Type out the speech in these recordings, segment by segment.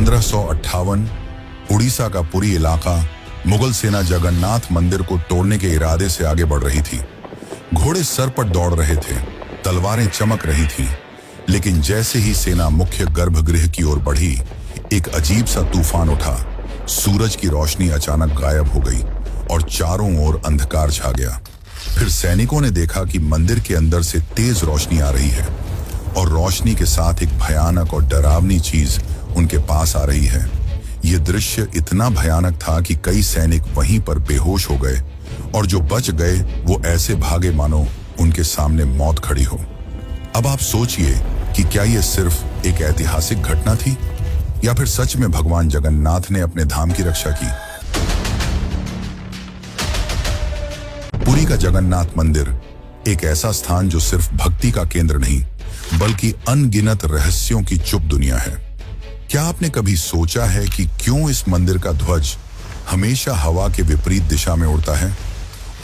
1558 उड़ीसा का पुरी इलाका मुगल सेना जगन्नाथ मंदिर को तोड़ने के इरादे से आगे बढ़ रही थी। घोड़े सर पर दौड़ रहे थे, तलवारें चमक रही थीं, लेकिन जैसे ही सेना मुख्य गर्भगृह की ओर बढ़ी, एक अजीब सा तूफान उठा। सूरज की रोशनी अचानक गायब हो गई और चारों ओर अंधकार छा गया। फिर सैनिकों ने देखा कि मंदिर के अंदर से तेज रोशनी आ रही है और रोशनी के साथ एक भयानक और डरावनी चीज उनके पास आ रही है। यह दृश्य इतना भयानक था कि कई सैनिक वहीं पर बेहोश हो गए और जो बच गए वो ऐसे भागे मानो उनके सामने मौत खड़ी हो। अब आप सोचिए कि क्या यह सिर्फ एक ऐतिहासिक घटना थी या फिर सच में भगवान जगन्नाथ ने अपने धाम की रक्षा की। पुरी का जगन्नाथ मंदिर एक ऐसा स्थान जो सिर्फ भक्ति का केंद्र नहीं बल्कि अनगिनत रहस्यों की चुप दुनिया है। क्या आपने कभी सोचा है कि क्यों इस मंदिर का ध्वज हमेशा हवा के विपरीत दिशा में उड़ता है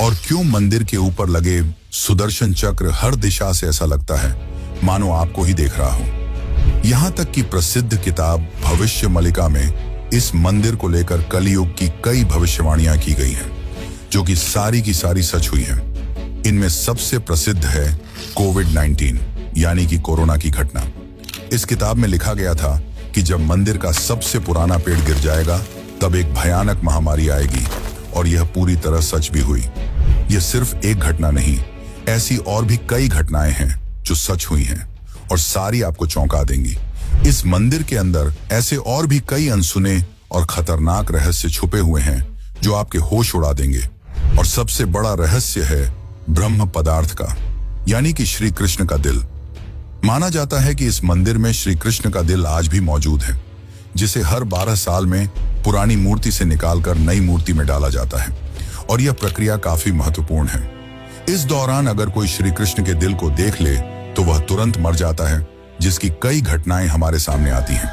और क्यों मंदिर के ऊपर लगे सुदर्शन चक्र हर दिशा से ऐसा लगता है मानो आपको ही देख रहा हो। यहां तक कि प्रसिद्ध किताब भविष्य मलिका में इस मंदिर को लेकर कलयुग की कई भविष्यवाणियां की गई हैं, जो कि सारी की सारी सच हुई हैं। इनमें सबसे प्रसिद्ध है कोविड-19 यानी कि कोरोना की घटना। इस किताब में लिखा गया था कि जब मंदिर का सबसे पुराना पेड़ गिर जाएगा तब एक भयानक महामारी आएगी, और यह पूरी तरह सच भी हुई। यह सिर्फ एक घटना नहीं, ऐसी और भी कई घटनाएं हैं जो सच हुई हैं और सारी आपको चौंका देंगी। इस मंदिर के अंदर ऐसे और भी कई अनसुने और खतरनाक रहस्य छुपे हुए हैं जो आपके होश उड़ा देंगे। और सबसे बड़ा रहस्य है ब्रह्म पदार्थ का, यानी कि श्री कृष्ण का दिल। माना जाता है कि इस मंदिर में श्री कृष्ण का दिल आज भी मौजूद है, जिसे हर 12 साल में पुरानी मूर्ति से निकालकर नई मूर्ति में डाला जाता है, और यह प्रक्रिया काफी महत्वपूर्ण है। इस दौरान अगर कोई श्री कृष्ण के दिल को देख ले तो वह तुरंत मर जाता है, जिसकी कई घटनाएं हमारे सामने आती हैं।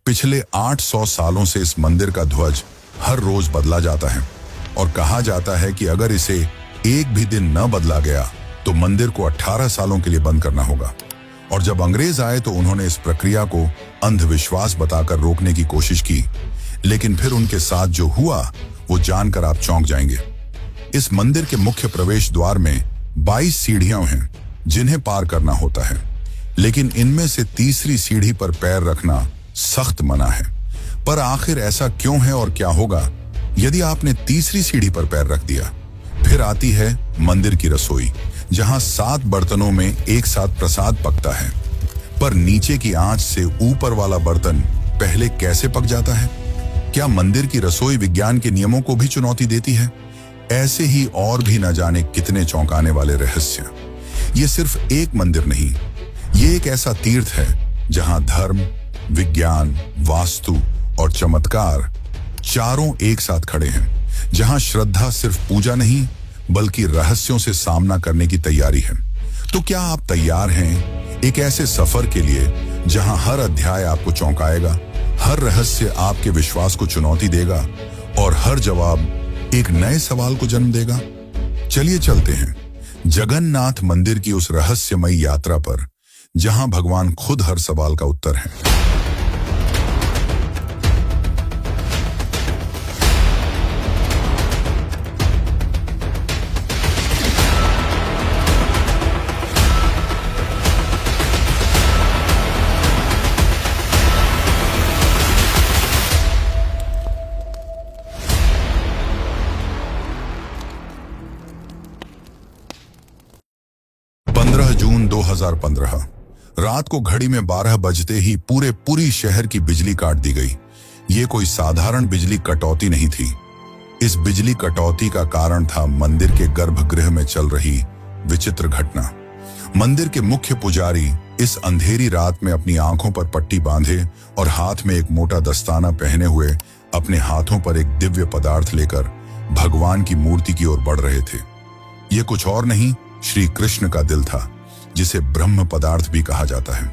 पिछले 800 सालों से इस मंदिर का ध्वज हर रोज बदला जाता है और कहा जाता है कि अगर इसे एक भी दिन न बदला गया तो मंदिर को 18 सालों के लिए बंद करना होगा। और जब अंग्रेज आए तो उन्होंने इस प्रक्रिया को अंधविश्वास बताकर रोकने की कोशिश की, लेकिन फिर उनके साथ जो हुआ वो जानकर आप चौंक जाएंगे। इस मंदिर के मुख्य प्रवेश द्वार में 22 सीढ़ियां हैं जिन्हें पार करना होता है, लेकिन इनमें से तीसरी सीढ़ी पर पैर रखना सख्त मना है। पर आखिर ऐसा क्यों है और क्या होगा यदि आपने तीसरी सीढ़ी पर पैर रख दिया? फिर आती है मंदिर की रसोई, जहां 7 बर्तनों में एक साथ प्रसाद पकता है। पर नीचे की आंच से ऊपर वाला बर्तन पहले कैसे पक जाता है? क्या मंदिर की रसोई विज्ञान के नियमों को भी चुनौती देती है? ऐसे ही और भी न जाने कितने चौंकाने वाले रहस्य। ये सिर्फ एक मंदिर नहीं, ये एक ऐसा तीर्थ है जहां धर्म, विज्ञान, वास्तु और चमत्कार चारों एक साथ खड़े हैं, जहां श्रद्धा सिर्फ पूजा नहीं बल्कि रहस्यों से सामना करने की तैयारी है। तो क्या आप तैयार हैं एक ऐसे सफर के लिए जहां हर अध्याय आपको चौंकाएगा, हर रहस्य आपके विश्वास को चुनौती देगा और हर जवाब एक नए सवाल को जन्म देगा? चलिए चलते हैं जगन्नाथ मंदिर की उस रहस्यमयी यात्रा पर, जहां भगवान खुद हर सवाल का उत्तर है। जून 2015 रात को घड़ी में 12 बजते ही पूरी शहर की बिजली काट दी गई। ये कोई साधारण बिजली कटौती नहीं थी। इस बिजली कटौती का कारण था मंदिर के गर्भगृह में चल रही विचित्र घटना। मंदिर के मुख्य पुजारी इस अंधेरी रात में अपनी आंखों पर पट्टी बांधे और हाथ में एक मोटा दस्ताना पहने हुए अपने हाथों पर एक दिव्य पदार्थ लेकर भगवान की मूर्ति की ओर बढ़ रहे थे। ये कुछ और नहीं, श्री कृष्ण का दिल था, जिसे ब्रह्म पदार्थ भी कहा जाता है।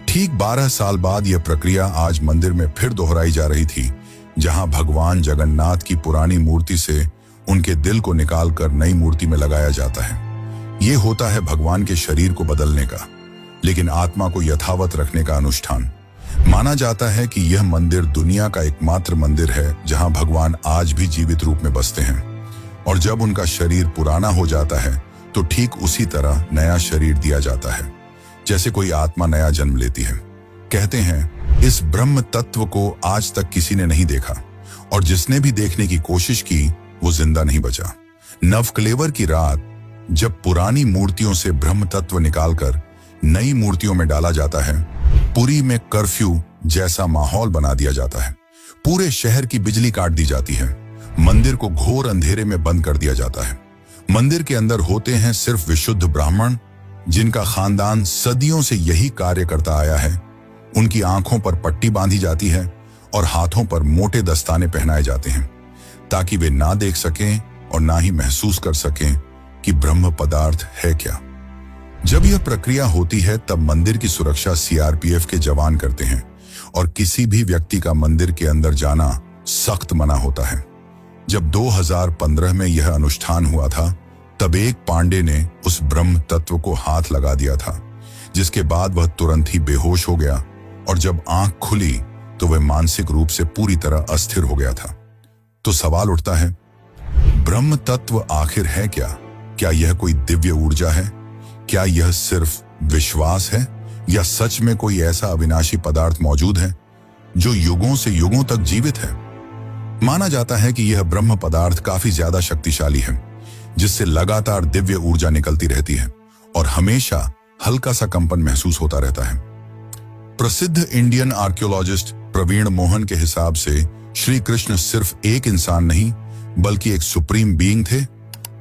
ठीक 12 साल बाद यह प्रक्रिया आज मंदिर में फिर दोहराई जा रही थी, जहां भगवान जगन्नाथ की पुरानी मूर्ति से उनके दिल को निकालकर नई मूर्ति में लगाया जाता है। ये होता है भगवान के शरीर को बदलने का, लेकिन आत्मा को यथावत रखने का अनुष्ठान। माना जाता है कि यह मंदिर दुनिया का एकमात्र मंदिर है जहां भगवान आज भी जीवित रूप में बसते हैं, और जब उनका शरीर पुराना हो जाता है तो ठीक उसी तरह नया शरीर दिया जाता है जैसे कोई आत्मा नया जन्म लेती है। कहते हैं इस ब्रह्म तत्व को आज तक किसी ने नहीं देखा, और जिसने भी देखने की कोशिश की वो जिंदा नहीं बचा। नवकलेवर की रात जब पुरानी मूर्तियों से ब्रह्म तत्व निकालकर नई मूर्तियों में डाला जाता है, पुरी में कर्फ्यू जैसा माहौल बना दिया जाता है। पूरे शहर की बिजली काट दी जाती है, मंदिर को घोर अंधेरे में बंद कर दिया जाता है। मंदिर के अंदर होते हैं सिर्फ विशुद्ध ब्राह्मण, जिनका खानदान सदियों से यही कार्य करता आया है। उनकी आंखों पर पट्टी बांधी जाती है और हाथों पर मोटे दस्ताने पहनाए जाते हैं, ताकि वे ना देख सकें और ना ही महसूस कर सकें कि ब्रह्म पदार्थ है क्या। जब यह प्रक्रिया होती है तब मंदिर की सुरक्षा सीआरपीएफ के जवान करते हैं, और किसी भी व्यक्ति का मंदिर के अंदर जाना सख्त मना होता है। जब 2015 में यह अनुष्ठान हुआ था, तब एक पांडे ने उस ब्रह्म तत्व को हाथ लगा दिया था, जिसके बाद वह तुरंत ही बेहोश हो गया, और जब आंख खुली तो वह मानसिक रूप से पूरी तरह अस्थिर हो गया था। तो सवाल उठता है, ब्रह्म तत्व आखिर है क्या? क्या यह कोई दिव्य ऊर्जा है? क्या यह सिर्फ विश्वास है, या सच में कोई ऐसा अविनाशी पदार्थ मौजूद है जो युगों से युगों तक जीवित है? माना जाता है कि यह ब्रह्म पदार्थ काफी ज्यादा शक्तिशाली है, जिससे लगातार दिव्य ऊर्जा निकलती रहती है और हमेशा हल्का सा कंपन महसूस होता रहता है। प्रसिद्ध इंडियन आर्कियोलॉजिस्ट प्रवीण मोहन के हिसाब से श्री कृष्ण सिर्फ एक इंसान नहीं बल्कि एक सुप्रीम बीइंग थे।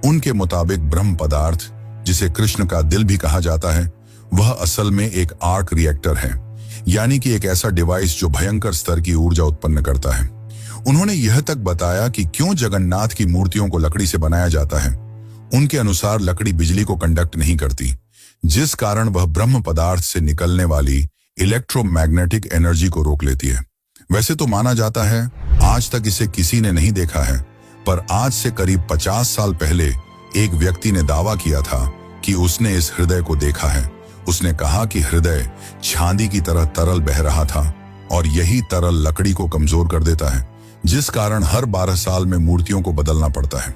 उनके मुताबिक ब्रह्म पदार्थ, जिसे कृष्ण का दिल भी कहा जाता है, वह असल में एक आर्क रिएक्टर है, यानी कि एक ऐसा डिवाइस जो भयंकर स्तर की ऊर्जा उत्पन्न करता है। उन्होंने यह तक बताया कि क्यों जगन्नाथ की मूर्तियों को लकड़ी से बनाया जाता है। उनके अनुसार लकड़ी बिजली को कंडक्ट नहीं करती, जिस कारण वह ब्रह्म पदार्थ से निकलने वाली इलेक्ट्रोमैग्नेटिक एनर्जी को रोक लेती है। वैसे तो माना जाता है आज तक इसे किसी ने नहीं देखा है, पर आज से करीब 50 साल पहले एक व्यक्ति ने दावा किया था कि उसने इस हृदय को देखा है। उसने कहा कि हृदय चांदी की तरह तरल बह रहा था, और यही तरल लकड़ी को कमजोर कर देता है, जिस कारण हर 12 साल में मूर्तियों को बदलना पड़ता है।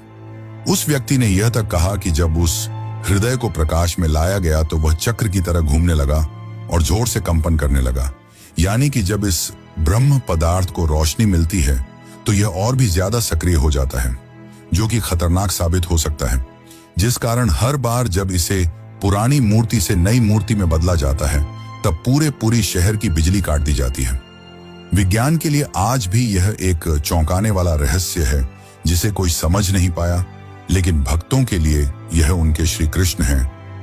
उस व्यक्ति ने यह तक कहा कि जब उस हृदय को प्रकाश में लाया गया तो वह चक्र की तरह घूमने लगा और जोर से कंपन करने लगा, यानी कि जब इस ब्रह्म पदार्थ को रोशनी मिलती है तो यह और भी ज्यादा सक्रिय हो जाता है, जो कि खतरनाक साबित हो सकता है। जिस कारण हर बार जब इसे पुरानी मूर्ति से नई मूर्ति में बदला जाता है तब पूरी शहर की बिजली काट दी जाती है। विज्ञान के लिए आज भी यह एक चौंकाने वाला रहस्य है जिसे कोई समझ नहीं पाया, लेकिन भक्तों के लिए यह उनके श्री कृष्ण है,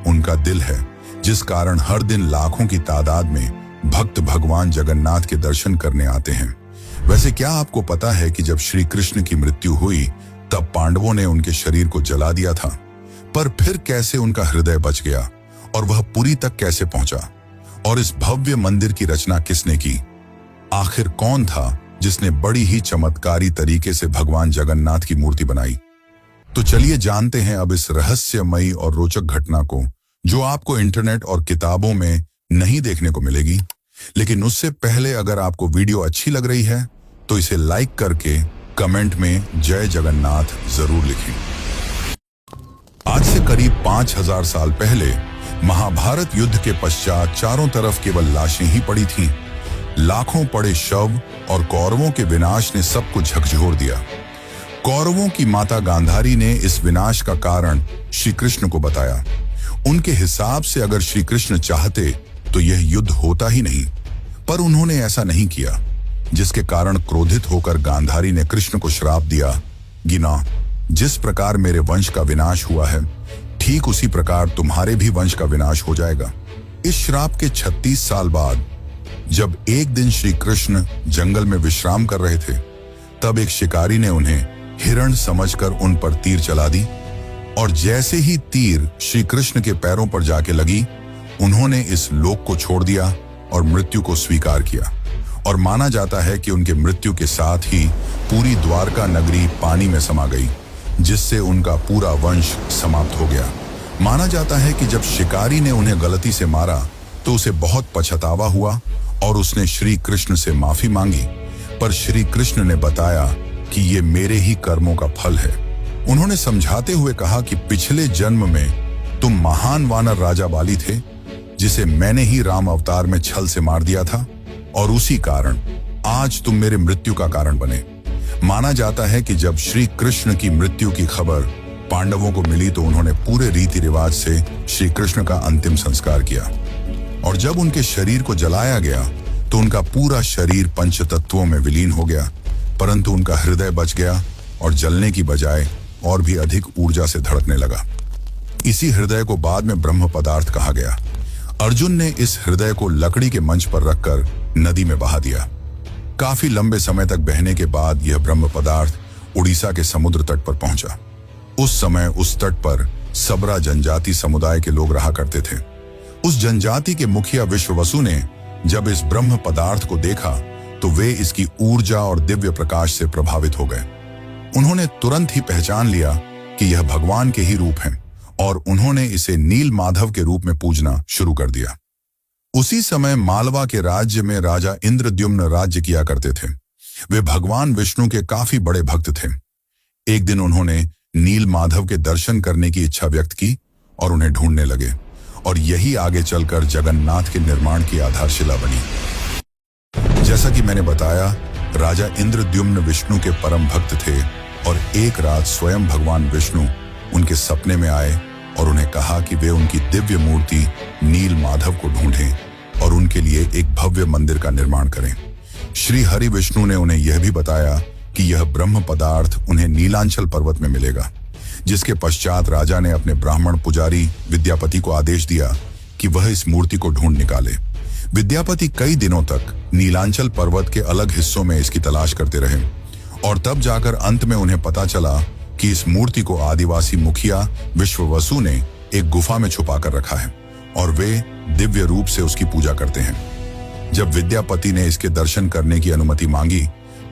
उनका दिल है, जिस कारण हर दिन लाखों की तादाद में भक्त भगवान जगन्नाथ के दर्शन करने आते हैं। वैसे क्या आपको पता है कि जब श्री कृष्ण की मृत्यु हुई तब पांडवों ने उनके शरीर को जला दिया था, पर फिर कैसे उनका हृदय बच गया और वह पुरी तक कैसे पहुंचा? और इस भव्य मंदिर की रचना किसने की? आखिर कौन था जिसने बड़ी ही चमत्कारी तरीके से भगवान जगन्नाथ की मूर्ति बनाई? तो चलिए जानते हैं अब इस रहस्यमयी और रोचक घटना को, जो आपको इंटरनेट और किताबों में नहीं देखने को मिलेगी। लेकिन उससे पहले अगर आपको वीडियो अच्छी लग रही है तो इसे लाइक करके कमेंट में जय जगन्नाथ जरूर लिखें। आज से करीब 5000 साल पहले महाभारत युद्ध के पश्चात चारों तरफ केवल लाशें ही पड़ी थीं। लाखों पड़े शव और कौरवों के विनाश ने सबको झकझोर दिया। कौरवों की माता गांधारी ने इस विनाश का कारण श्री कृष्ण को बताया। उनके हिसाब से अगर श्री कृष्ण चाहते तो यह युद्ध होता ही नहीं, पर उन्होंने ऐसा नहीं किया, जिसके कारण क्रोधित होकर गांधारी ने कृष्ण को श्राप दिया, गिना, जिस प्रकार मेरे वंश का विनाश हुआ है ठीक उसी प्रकार तुम्हारे भी वंश का विनाश हो जाएगा। इस श्राप के 36 साल बाद जब एक दिन श्री कृष्ण जंगल में विश्राम कर रहे थे, तब एक शिकारी ने उन्हें हिरण समझकर उन पर तीर चला दी, और जैसे ही तीर श्री कृष्ण के पैरों पर जाके लगी, उन्होंने इस लोक को छोड़ दिया और मृत्यु को स्वीकार किया। और माना जाता है कि उनके मृत्यु के साथ ही पूरी द्वारका नगरी पानी में समा गई, जिससे उनका पूरा वंश समाप्त हो गया। माना जाता है कि जब शिकारी ने उन्हें गलती से मारा तो उसे बहुत पछतावा हुआ और उसने श्री कृष्ण से माफी मांगी, पर श्री कृष्ण ने बताया कि ये मेरे ही कर्मों का फल है। उन्होंने समझाते हुए कहा कि पिछले जन्म में तुम महान वानर राजा बाली थे, जिसे मैंने ही राम अवतार में छल से मार दिया था, और उसी कारण आज तुम मेरे मृत्यु का कारण बने। माना जाता है कि जब श्री कृष्ण की मृत्यु की खबर पांडवों को मिली तो उन्होंने पूरे रीति रिवाज से श्री कृष्ण का अंतिम संस्कार किया, और जब उनके शरीर को जलाया गया तो उनका पूरा शरीर पंच तत्वों में विलीन हो गया, परंतु उनका हृदय बच गया और जलने की बजाय और भी अधिक ऊर्जा से धड़कने लगा। इसी हृदय को बाद में ब्रह्म पदार्थ कहा गया। अर्जुन ने इस हृदय को लकड़ी के मंच पर रखकर नदी में बहा दिया। काफी लंबे समय तक बहने के बाद यह ब्रह्म पदार्थ उड़ीसा के समुद्र तट पर पहुंचा। उस समय उस तट पर सबरा जनजाति समुदाय के लोग रहा करते थे। उस जनजाति के मुखिया विश्ववसु ने जब इस ब्रह्म पदार्थ को देखा तो वे इसकी ऊर्जा और दिव्य प्रकाश से प्रभावित हो गए। उन्होंने तुरंत ही पहचान लिया कि यह भगवान के ही रूप हैं, और उन्होंने इसे नील माधव के रूप में पूजना शुरू कर दिया। उसी समय मालवा के राज्य में राजा इंद्रद्युम्न राज्य किया करते थे। वे भगवान विष्णु के काफी बड़े भक्त थे। एक दिन उन्होंने नील माधव के दर्शन करने की इच्छा व्यक्त की और उन्हें ढूंढने लगे, और यही आगे चलकर जगन्नाथ के निर्माण की आधारशिला बनी। जैसा कि मैंने बताया, राजा इंद्रद्युम्न विष्णु के परम भक्त थे, और एक रात स्वयं भगवान विष्णु उनके सपने में आए और उन्हें कहा कि वे उनकी दिव्य मूर्ति नील माधव को ढूंढें और उनके लिए एक भव्य मंदिर का निर्माण करें। श्री हरि विष्णु ने उन्हें यह भी बताया कि यह ब्रह्म पदार्थ उन्हें नीलांचल पर्वत में मिलेगा, जिसके पश्चात राजा ने अपने ब्राह्मण पुजारी विद्यापति को आदेश दिया कि वह इस मूर्ति को ढूंढ निकाले। विद्यापति कई दिनों तक नीलांचल पर्वत के अलग हिस्सों में इसकी तलाश करते रहे, और तब जाकर अंत में उन्हें पता चला कि इस मूर्ति को आदिवासी मुखिया विश्ववसु ने एक गुफा में छुपा कर रखा है, और वे दिव्य रूप से उसकी पूजा करते हैं। जब विद्यापति ने इसके दर्शन करने की अनुमति मांगी,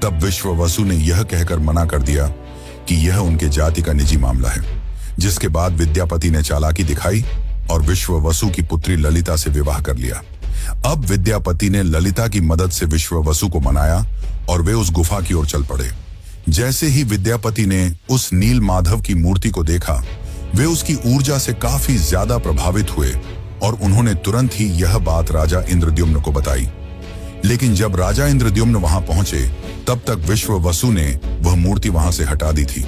तब विश्ववसु ने यह कहकर मना कर दिया कि यह उनके जाति का निजी मामला है। जिसके बाद विद्यापति ने चालाकी दिखाई और विश्ववसु की पुत्री ललिता से विवाह कर लिया। अब विद्यापति ने ललिता की मदद से विश्ववसु को मनाया और वे उस गुफा की ओर चल पड़े। जैसे ही विद्यापति ने उस नील माधव की मूर्ति को देखा, वे उसकी ऊर्जा से काफी ज्यादा प्रभावित हुए, और उन्होंने तुरंत ही यह बात राजा इंद्रद्युम्न को बताई। लेकिन जब राजा इंद्रद्युम्न वहां पहुंचे, तब तक विश्ववसु ने वह मूर्ति वहां से हटा दी थी,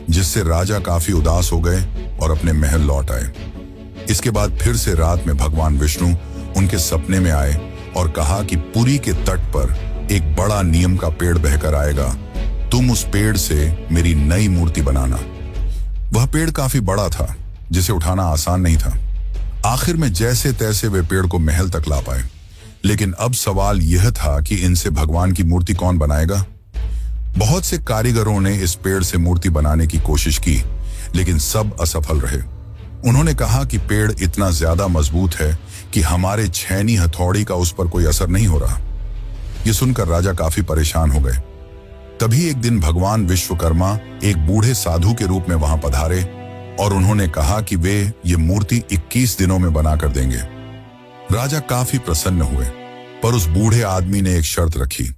जिससे राजा काफी उदास हो गए और अपने महल लौट आए। इसके बाद फिर से रात में भगवान विष्णु उनके सपने में आए और कहा कि पुरी के तट पर एक बड़ा नीम का पेड़ बहकर आएगा, तुम उस पेड़ से मेरी नई मूर्ति बनाना। वह पेड़ काफी बड़ा था, जिसे उठाना आसान नहीं था। आखिर में जैसे तैसे वे पेड़ को महल तक ला पाए, लेकिन अब सवाल यह था कि इनसे भगवान की मूर्ति कौन बनाएगा। बहुत से कारीगरों ने इस पेड़ से मूर्ति बनाने की कोशिश की, लेकिन सब असफल रहे। उन्होंने कहा कि पेड़ इतना ज्यादा मजबूत है कि हमारे छेनी हथौड़ी का उस पर कोई असर नहीं हो रहा। यह सुनकर राजा काफी परेशान हो गए। तभी एक दिन भगवान विश्वकर्मा एक बूढ़े साधु के रूप में वहां पधारे, और उन्होंने कहा कि वे ये मूर्ति 21 दिनों में बनाकर देंगे। राजा काफी प्रसन्न हुए, पर उस बूढ़े आदमी ने एक शर्त रखी।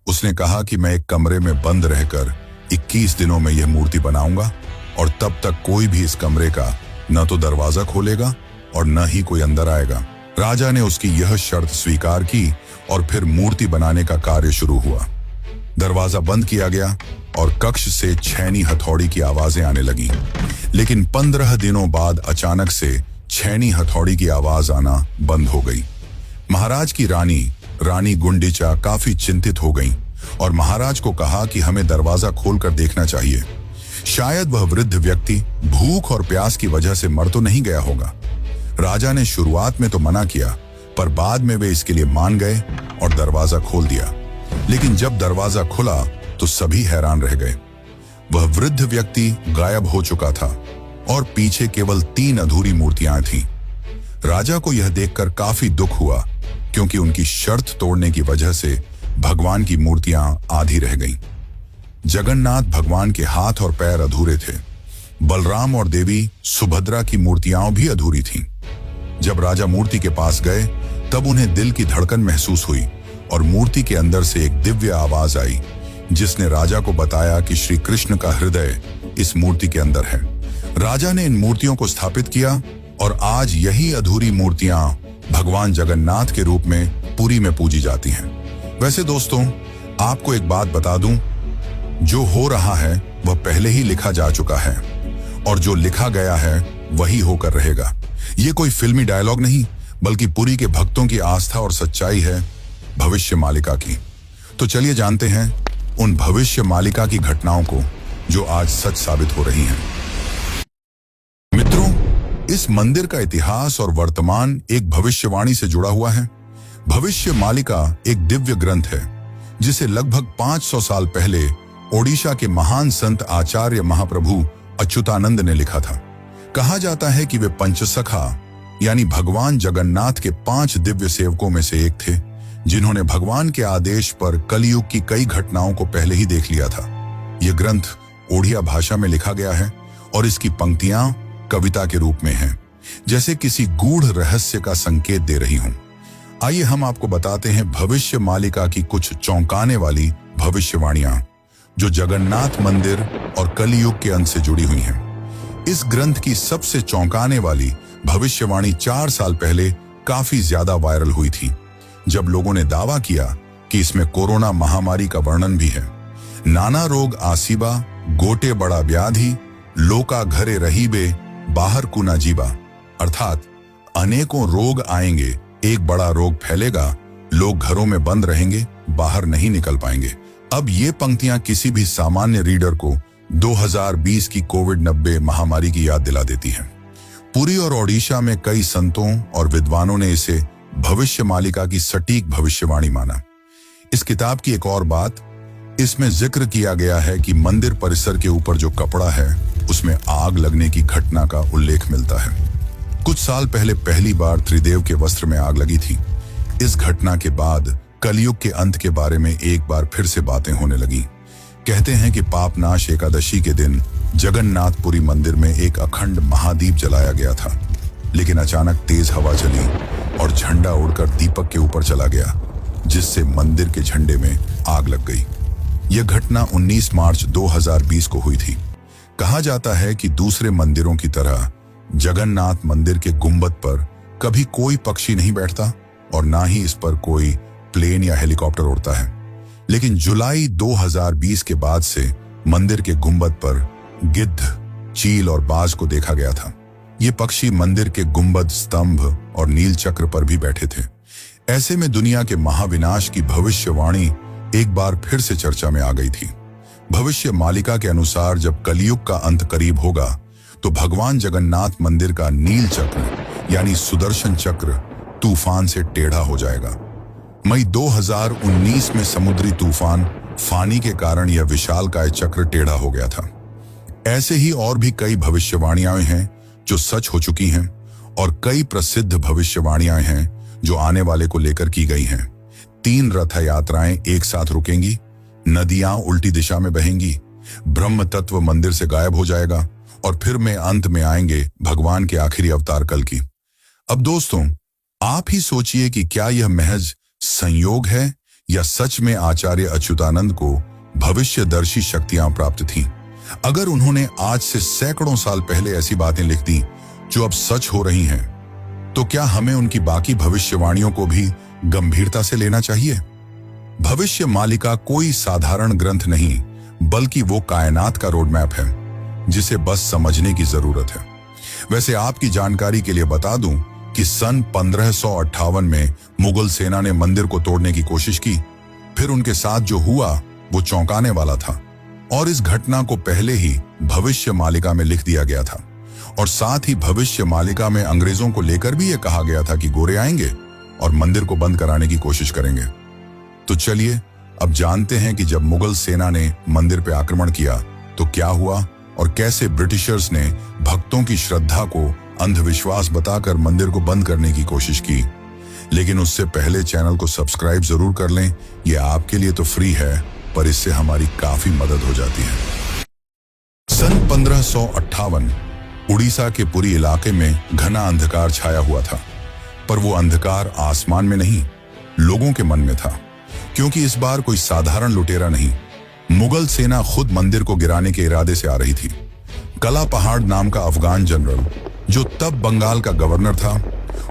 उसने कहा कि मैं एक कमरे में बंद रहकर 21 दिनों में यह मूर्ति बनाऊंगा, और तब तक कोई भी इस कमरे का न तो दरवाजा खोलेगा और न ही कोई अंदर आएगा। राजा ने उसकी यह शर्त स्वीकार की, और फिर मूर्ति बनाने का कार्य शुरू हुआ। दरवाजा बंद किया गया और कक्ष से छेनी हथौड़ी की आवाजें आने लगीं। लेकिन 15 दिनों बाद अचानक से छेनी हथौड़ी की आवाज आना बंद हो गई। महाराज की रानी गुंडीचा काफी चिंतित हो गईं और महाराज को कहा कि हमें दरवाजा खोलकर देखना चाहिए। शायद वह वृद्ध व्यक्ति भूख और प्यास की वजह से मर तो नहीं गया होगा। राजा ने शुरुआत में तो मना किया, पर बाद में वे इसके लिए मान गए और दरवाजा खोल दिया। लेकिन जब दरवाजा खुला तो सभी हैरान रह गए। वह वृद्ध व्यक्ति गायब हो चुका था और पीछे केवल 3 अधूरी मूर्तियां थीं। राजा को यह देखकर काफी दुख हुआ, क्योंकि उनकी शर्त तोड़ने की वजह से भगवान की मूर्तियां आधी रह गईं। जगन्नाथ भगवान के हाथ और पैर अधूरे थे। बलराम और देवी सुभद्रा की मूर्तियां भी अधूरी थीं। जब राजा मूर्ति के पास गए, तब उन्हें दिल की धड़कन महसूस हुई और मूर्ति के अंदर से एक दिव्य आवाज आई, जिसने राजा को बताया कि श्री कृष्ण का हृदय इस मूर्ति के अंदर है। राजा ने इन मूर्तियों को स्थापित किया और आज यही अधूरी मूर्तियां भगवान जगन्नाथ के रूप में पुरी में पूजी जाती हैं। वैसे दोस्तों, आपको एक बात बता दूं, जो हो रहा है वह पहले ही लिखा जा चुका है और जो लिखा गया है वही होकर रहेगा। ये कोई फिल्मी डायलॉग नहीं, बल्कि पुरी के भक्तों की आस्था और सच्चाई है भविष्य मालिका की। तो चलिए जानते हैं उन भविष्य मालिका की घटनाओं को जो आज सच साबित हो रही हैं। मित्रों, इस मंदिर का इतिहास और वर्तमान एक भविष्यवाणी से जुड़ा हुआ है। भविष्य मालिका एक दिव्य ग्रंथ है जिसे लगभग 500 साल पहले ओडिशा के महान संत आचार्य महाप्रभु अच्युतानंद ने लिखा था। कहा जाता है कि वे पंचसखा यानी भगवान जगन्नाथ के 5 दिव्य सेवकों में से एक थे, जिन्होंने भगवान के आदेश पर कलयुग की कई घटनाओं को पहले ही देख लिया था। यह ग्रंथ ओडिया भाषा में लिखा गया है और इसकी पंक्तियां कविता के रूप में हैं, जैसे किसी गूढ़ रहस्य का संकेत दे रही हों। आइए हम आपको बताते हैं भविष्य मालिका की कुछ चौंकाने वाली भविष्यवाणियां जो जगन्नाथ मंदिर और कलयुग के अंत से जुड़ी हुई हैं। इस ग्रंथ की सबसे चौंकाने वाली भविष्यवाणी 4 साल पहले काफी ज्यादा वायरल हुई थी, जब लोगों ने दावा किया कि इसमें कोरोना महामारी का वर्णन भी है। नाना रोग आसीबा, गोटे बड़ा व्याधि, लोका घरे रहीबे, बाहर कुना जीबा, अर्थात अनेकों रोग आएंगे, एक बड़ा रोग फैलेगा, लोग घरों में बंद रहेंगे, बाहर नहीं निकल पाएंगे। अब ये पंक्तियां किसी भी सामान्य रीडर को 2020 की कोविड-19 महामारी की याद दिला देती हैं। पुरी और ओडिशा में कई संतों और विद्वानों ने इसे भविष्य मालिका की सटीक भविष्यवाणी माना। इस किताब की एक और बात, इसमें जिक्र किया गया है कि मंदिर परिसर के ऊपर जो कपड़ा है उसमें आग लगने की घटना का उल्लेख मिलता है। कुछ साल पहले पहली बार त्रिदेव के वस्त्र में आग लगी थी। इस घटना के बाद कलयुग के अंत के बारे में एक बार फिर से बातें होने लगी। कहते हैं कि पापनाश एकादशी के दिन जगन्नाथपुरी मंदिर में एक अखंड महादीप जलाया गया था, लेकिन अचानक तेज हवा चली और झंडा उड़कर दीपक के ऊपर चला गया, जिससे मंदिर के झंडे में आग लग गई। यह घटना 19 मार्च 2020 को हुई थी। कहा जाता है कि दूसरे मंदिरों की तरह जगन्नाथ मंदिर के गुंबद पर कभी कोई पक्षी नहीं बैठता और ना ही इस पर कोई प्लेन या हेलीकॉप्टर उड़ता है, लेकिन जुलाई 2020 के बाद से मंदिर के गुंबद पर गिद्ध, चील और बाज को देखा गया था। ये पक्षी मंदिर के गुंबद, स्तंभ और नील चक्र पर भी बैठे थे। ऐसे में दुनिया के महाविनाश की भविष्यवाणी एक बार फिर से चर्चा में आ गई थी। भविष्य मालिका के अनुसार जब कलयुग का अंत करीब होगा तो भगवान जगन्नाथ मंदिर का नील चक्र यानी सुदर्शन चक्र तूफान से टेढ़ा हो जाएगा। मई 2019 में समुद्री तूफान फानी के कारण यह विशालकाय चक्र टेढ़ा हो गया था। ऐसे ही और भी कई भविष्यवाणियां हैं जो सच हो चुकी हैं और कई प्रसिद्ध भविष्यवाणियां हैं जो आने वाले को लेकर की गई हैं। 3 रथ यात्राएं एक साथ रुकेंगी, नदियां उल्टी दिशा में बहेंगी, ब्रह्म तत्व मंदिर से गायब हो जाएगा और फिर में अंत में आएंगे भगवान के आखिरी अवतार कल की। अब दोस्तों, आप ही सोचिए कि क्या यह महज संयोग है या सच में आचार्य अच्युतानंद को भविष्यदर्शी शक्तियां प्राप्त थीं। अगर उन्होंने आज से सैकड़ों साल पहले ऐसी बातें लिख दी जो अब सच हो रही हैं, तो क्या हमें उनकी बाकी भविष्यवाणियों को भी गंभीरता से लेना चाहिए? भविष्य मालिका कोई साधारण ग्रंथ नहीं, बल्कि वो कायनात का रोड मैप है जिसे बस समझने की जरूरत है। वैसे आपकी जानकारी के लिए बता दूं कि सन 1558 में मुगल सेना ने मंदिर को तोड़ने की कोशिश की। फिर उनके साथ जो हुआ वो चौंकाने वाला था और इस घटना को पहले ही भविष्य मालिका में लिख दिया गया था। और साथ ही भविष्य मालिका में अंग्रेजों को लेकर भी यह कहा गया था कि गोरे आएंगे और मंदिर को बंद कराने की कोशिश करेंगे। तो चलिए अब जानते हैं कि जब मुगल सेना ने मंदिर पर आक्रमण किया तो क्या हुआ और कैसे ब्रिटिशर्स ने भक्तों की श्रद्धा को अंधविश्वास बताकर मंदिर को बंद करने की कोशिश की। लेकिन उससे पहले चैनल को सब्सक्राइब जरूर कर लें। यह आपके लिए तो फ्री है, पर इससे हमारी काफी मदद हो जाती है। सन 1558 उड़ीसा के पुरी इलाके में घना अंधकार छाया हुआ था। पर वो अंधकार आसमान में नहीं, लोगों के मन में था, क्योंकि इस बार कोई साधारण लुटेरा नहीं, मुगल सेना खुद मंदिर को गिराने के इरादे से आ रही थी। कला पहाड़ नाम का अफगान जनरल, जो तब बंगाल का गवर्नर था,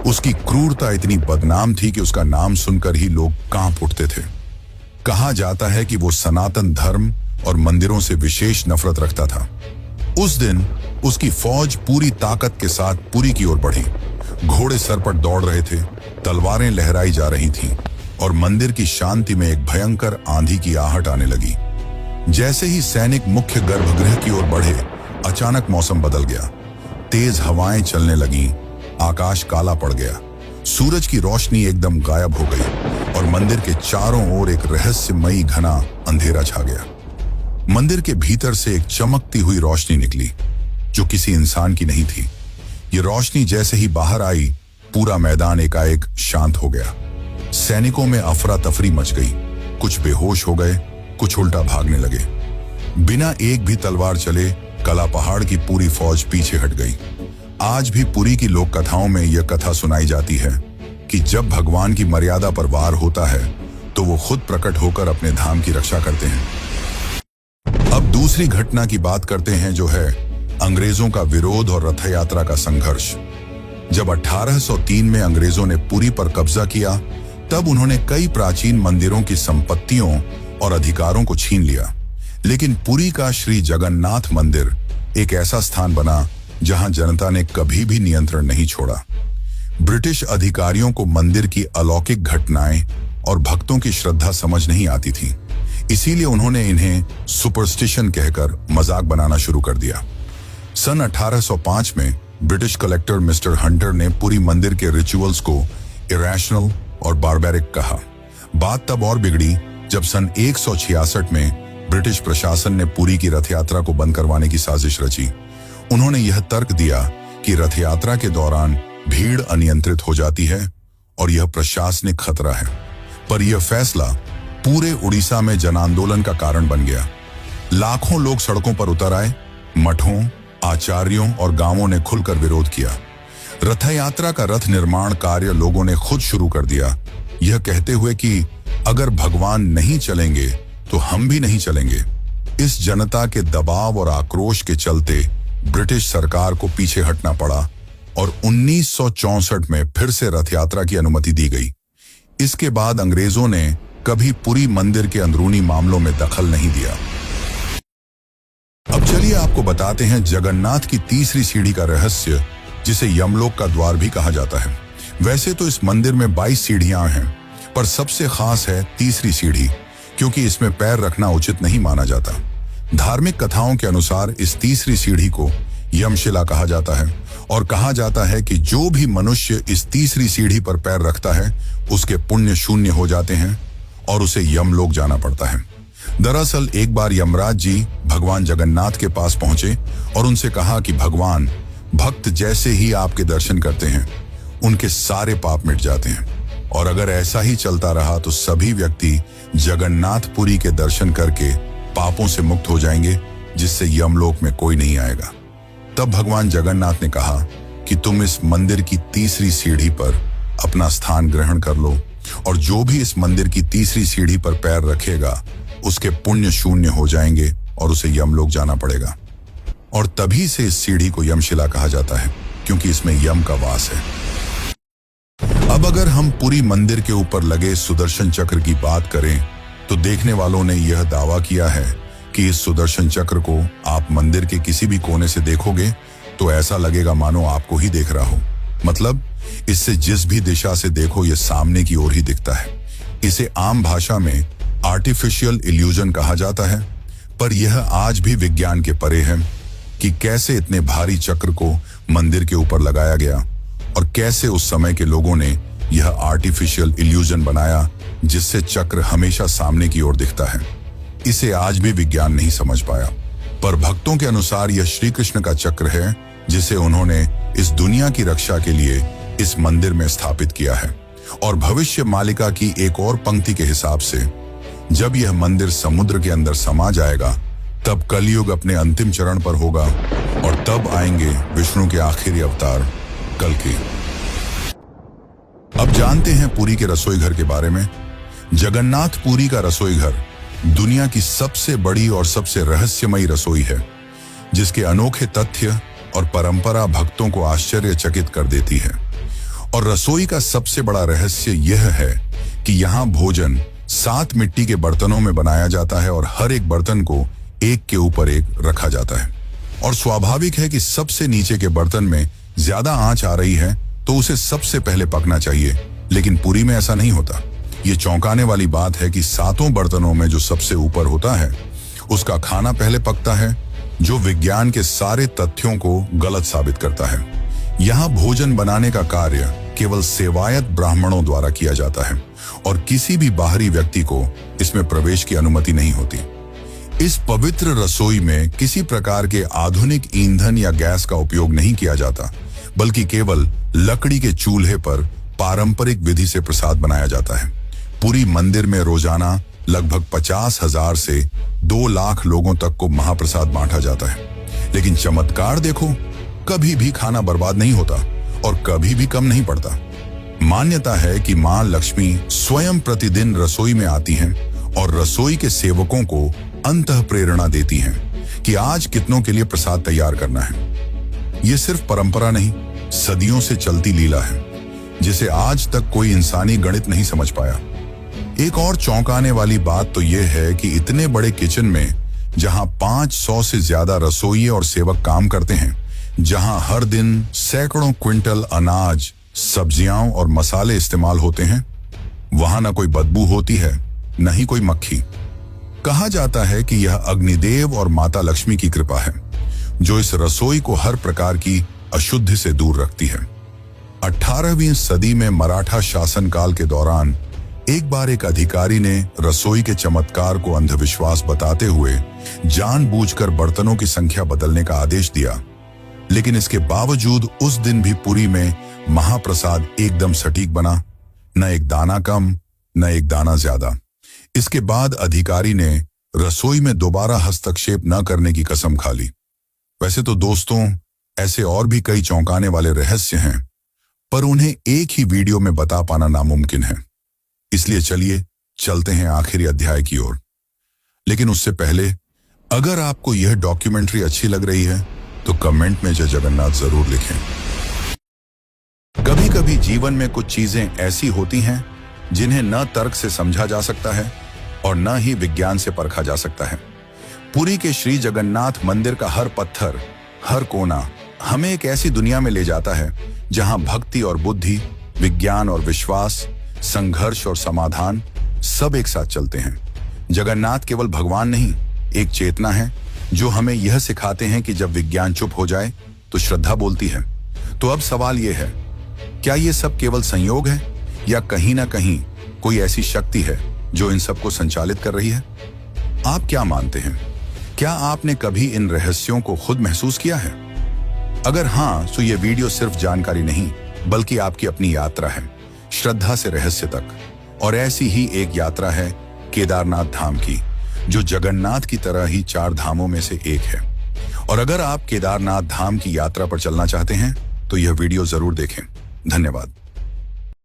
उसकी क्रूरता इतनी बदनाम थी कि उसका नाम सुनकर ही लोग कांप उठते थे। कहा जाता है कि वो सनातन धर्म और मंदिरों से विशेष नफरत रखता था। उस दिन उसकी फौज पूरी ताकत के साथ पुरी की ओर बढ़ी। घोड़े सर पर दौड़ रहे थे, तलवारें लहराई जा रही थीं और मंदिर की शांति में एक भयंकर आंधी की आहट आने लगी। जैसे ही सैनिक मुख्य गर्भगृह की ओर बढ़े, अचानक मौसम बदल गया। तेज हवाएं चलने लगीं, आकाश काला पड़ गया, सूरज की रोशनी एकदम गायब हो गई और मंदिर के चारों ओर एक रहस्यमयी घना अंधेरा छा गया। मंदिर के भीतर से एक चमकती हुई रोशनी निकली, जो किसी इंसान की नहीं थी। ये रोशनी जैसे ही बाहर आई, पूरा मैदान एकाएक शांत हो गया। सैनिकों में अफरा तफरी मच गई, कुछ बेहोश हो गए, कुछ उल्टा भागने लगे। बिना एक भी तलवार चले कला पहाड़ की पूरी फौज पीछे हट गई। आज भी पुरी की लोक कथाओं में यह कथा सुनाई जाती है कि जब भगवान की मर्यादा पर वार होता है तो वो खुद प्रकट होकर अपने धाम की रक्षा करते हैं। अब दूसरी घटना की बात करते हैं, जो है अंग्रेजों का विरोध और रथ यात्रा का संघर्ष। जब 1803 में अंग्रेजों ने पुरी पर कब्जा किया, तब उन्होंने कई प्राचीन मंदिरों की संपत्तियों और अधिकारों को छीन लिया। लेकिन पुरी का श्री जगन्नाथ मंदिर एक ऐसा स्थान बना जहां जनता ने कभी भी नियंत्रण नहीं छोड़ा। ब्रिटिश अधिकारियों को मंदिर की अलौकिक घटनाएं और भक्तों की श्रद्धा समझ नहीं आती थी, इसीलिए उन्होंने इन्हें सुपरस्टिशन कहकर मजाक बनाना शुरू कर दिया। सन 1805 में ब्रिटिश कलेक्टर मिस्टर हंटर ने पुरी मंदिर के रिचुअल्स को इरेशनल और बारबैरिक कहा। बात तब और बिगड़ी जब सन 166 में ब्रिटिश प्रशासन ने पुरी की रथ यात्रा को बंद करवाने की साजिश रची। उन्होंने यह तर्क दिया कि रथ यात्रा के दौरान भीड़ अनियंत्रित हो जाती है और यह प्रशासनिक खतरा है। पर यह फैसला पूरे उड़ीसा में जन आंदोलन का कारण बन गया। लाखों लोग सड़कों पर उतर आए, मठों, आचार्यों और गांवों ने खुलकर विरोध किया। रथ यात्रा का रथ निर्माण कार्य लोगों ने खुद शुरू कर दिया, यह कहते हुए कि अगर भगवान नहीं चलेंगे तो हम भी नहीं चलेंगे। इस जनता के दबाव और आक्रोश के चलते ब्रिटिश सरकार को पीछे हटना पड़ा और 1964 में फिर से रथ यात्रा की अनुमति दी गई। इसके बाद अंग्रेजों ने कभी पुरी मंदिर के अंदरूनी मामलों में दखल नहीं दिया। अब चलिए आपको बताते हैं जगन्नाथ की तीसरी सीढ़ी का रहस्य, जिसे यमलोक का द्वार भी कहा जाता है। वैसे तो इस मंदिर में 22 सीढ़ियां हैं, पर सबसे खास है तीसरी सीढ़ी, क्योंकि इसमें पैर रखना उचित नहीं माना जाता। धार्मिक कथाओं के अनुसार इस तीसरी सीढ़ी को यमशिला कहा जाता है और कहा जाता है कि जो भी मनुष्य इस तीसरी सीढ़ी पर पैर रखता है उसके पुण्य शून्य हो जाते हैं और उसे यमलोक जाना पड़ता है। दरअसल एक बार यमराज जी भगवान जगन्नाथ के पास पहुंचे और उनसे कहा कि भगवान, भक्त जैसे ही आपके दर्शन करते हैं उनके सारे पाप मिट जाते हैं, और अगर ऐसा ही चलता रहा तो सभी व्यक्ति जगन्नाथपुरी के दर्शन करके पापों से मुक्त हो जाएंगे, जिससे यमलोक में कोई नहीं आएगा। तब भगवान जगन्नाथ ने कहा कि तुम इस मंदिर की तीसरी सीढ़ी पर अपना स्थान ग्रहण कर लो, और जो भी इस मंदिर की तीसरी सीढ़ी पर पैर रखेगा उसके पुण्य शून्य हो जाएंगे और उसे यमलोक जाना पड़ेगा। और तभी से इस सीढ़ी को यमशिला कहा जाता है, क्योंकि इसमें यम का वास है। अब अगर हम पुरी मंदिर के ऊपर लगे सुदर्शन चक्र की बात करें तो देखने वालों ने यह दावा किया है कि इस सुदर्शन चक्र को आप मंदिर के किसी भी कोने से देखोगे तो ऐसा लगेगा मानो आपको ही देख रहा हो। मतलब इससे जिस भी दिशा से देखो ये सामने की ओर ही दिखता है। इसे आम भाषा में आर्टिफिशियल इल्यूजन कहा जाता है, पर यह आज भी विज्ञान के परे है कि कैसे इतने भारी चक्र को मंदिर के ऊपर लगाया गया और कैसे उस समय के लोगों ने यह आर्टिफिशियल इल्यूजन बनाया जिससे चक्र हमेशा सामने की ओर दिखता है। इसे आज भी विज्ञान नहीं समझ पाया, पर भक्तों के अनुसार यह श्री कृष्ण का चक्र है जिसे उन्होंने इस दुनिया की रक्षा के लिए इस मंदिर में स्थापित किया है। और भविष्य मालिका की एक और पंक्ति के हिसाब से जब यह मंदिर समुद्र के अंदर समा जाएगा तब कलयुग अपने अंतिम चरण पर होगा और तब आएंगे विष्णु के आखिरी अवतार कल्कि। अब जानते हैं पुरी के रसोई घर के बारे में। जगन्नाथ पुरी का रसोई घर दुनिया की सबसे बड़ी और सबसे रहस्यमयी रसोई है, जिसके अनोखे तथ्य और परंपरा भक्तों को आश्चर्यचकित कर देती है। और रसोई का सबसे बड़ा रहस्य यह है कि यहाँ भोजन 7 मिट्टी के बर्तनों में बनाया जाता है और हर एक बर्तन को एक के ऊपर एक रखा जाता है। और स्वाभाविक है कि सबसे नीचे के बर्तन में ज्यादा आंच आ रही है तो उसे सबसे पहले पकना चाहिए, लेकिन पुरी में ऐसा नहीं होता। ये चौंकाने वाली बात है कि 7 बर्तनों में जो सबसे ऊपर होता है उसका खाना पहले पकता है, जो विज्ञान के सारे तथ्यों को गलत साबित करता है। यहाँ भोजन बनाने का कार्य केवल सेवायत ब्राह्मणों द्वारा किया जाता है और किसी भी बाहरी व्यक्ति को इसमें प्रवेश की अनुमति नहीं होती। इस पवित्र रसोई में किसी प्रकार के आधुनिक ईंधन या गैस का उपयोग नहीं किया जाता, बल्कि केवल लकड़ी के चूल्हे पर पारंपरिक विधि से प्रसाद बनाया जाता है। पुरी मंदिर में रोजाना लगभग 50,000 से 2 लाख लोगों तक को महाप्रसाद बांटा जाता है। लेकिन चमत्कार देखो, कभी भी खाना बर्बाद नहीं होता और कभी भी कम नहीं पड़ता। मान्यता है कि मां लक्ष्मी स्वयं प्रतिदिन रसोई में आती हैं और रसोई के सेवकों को अंतः प्रेरणा देती हैं कि आज कितनों के लिए प्रसाद तैयार करना है। ये सिर्फ परंपरा नहीं, सदियों से चलती लीला है, जिसे आज तक कोई इंसानी गणित नहीं समझ पाया। एक और चौंकाने वाली बात तो यह है कि इतने बड़े किचन में, जहां 500 से ज्यादा रसोई और सेवक काम करते हैं, जहां हर दिन सैकड़ों क्विंटल अनाज, सब्जियां और मसाले इस्तेमाल होते हैं, वहां न कोई बदबू होती है, न ही कोई मक्खी। कहा जाता है कि यह अग्निदेव और माता लक्ष्मी की कृपा है, जो इस रसोई को हर प्रकार की अशुद्धि से दूर रखती है। 18वीं सदी में मराठा शासनकाल के दौरान एक बार एक अधिकारी ने रसोई के चमत्कार को अंधविश्वास बताते हुए जानबूझकर बर्तनों की संख्या बदलने का आदेश दिया। लेकिन इसके बावजूद उस दिन भी पुरी में महाप्रसाद एकदम सटीक बना, न एक दाना कम, न एक दाना ज्यादा। इसके बाद अधिकारी ने रसोई में दोबारा हस्तक्षेप न करने की कसम खा ली। वैसे तो दोस्तों, ऐसे और भी कई चौंकाने वाले रहस्य हैं, पर उन्हें एक ही वीडियो में बता पाना नामुमकिन है। इसलिए चलिए चलते हैं आखिरी अध्याय की ओर। लेकिन उससे पहले, अगर आपको यह डॉक्यूमेंट्री अच्छी लग रही है तो कमेंट में जय जगन्नाथ जरूर लिखें। कभी कभी जीवन में कुछ चीजें ऐसी होती हैं जिन्हें न तर्क से समझा जा सकता है और न ही विज्ञान से परखा जा सकता है। पुरी के श्री जगन्नाथ मंदिर का हर पत्थर, हर कोना हमें एक ऐसी दुनिया में ले जाता है जहां भक्ति और बुद्धि, विज्ञान और विश्वास, संघर्ष और समाधान सब एक साथ चलते हैं। जगन्नाथ केवल भगवान नहीं, एक चेतना है जो हमें यह सिखाते हैं कि जब विज्ञान चुप हो जाए तो श्रद्धा बोलती है। तो अब सवाल यह है, क्या ये सब केवल संयोग है या कहीं ना कहीं कोई ऐसी शक्ति है जो इन सबको संचालित कर रही है? आप क्या मानते हैं? क्या आपने कभी इन रहस्यों को खुद महसूस किया है? अगर हाँ, तो ये वीडियो सिर्फ जानकारी नहीं, बल्कि आपकी अपनी यात्रा है, श्रद्धा से रहस्य तक। और ऐसी ही एक यात्रा है केदारनाथ धाम की, जो जगन्नाथ की तरह ही 4 धामों में से एक है। और अगर आप केदारनाथ धाम की यात्रा पर चलना चाहते हैं तो यह वीडियो जरूर देखें। धन्यवाद।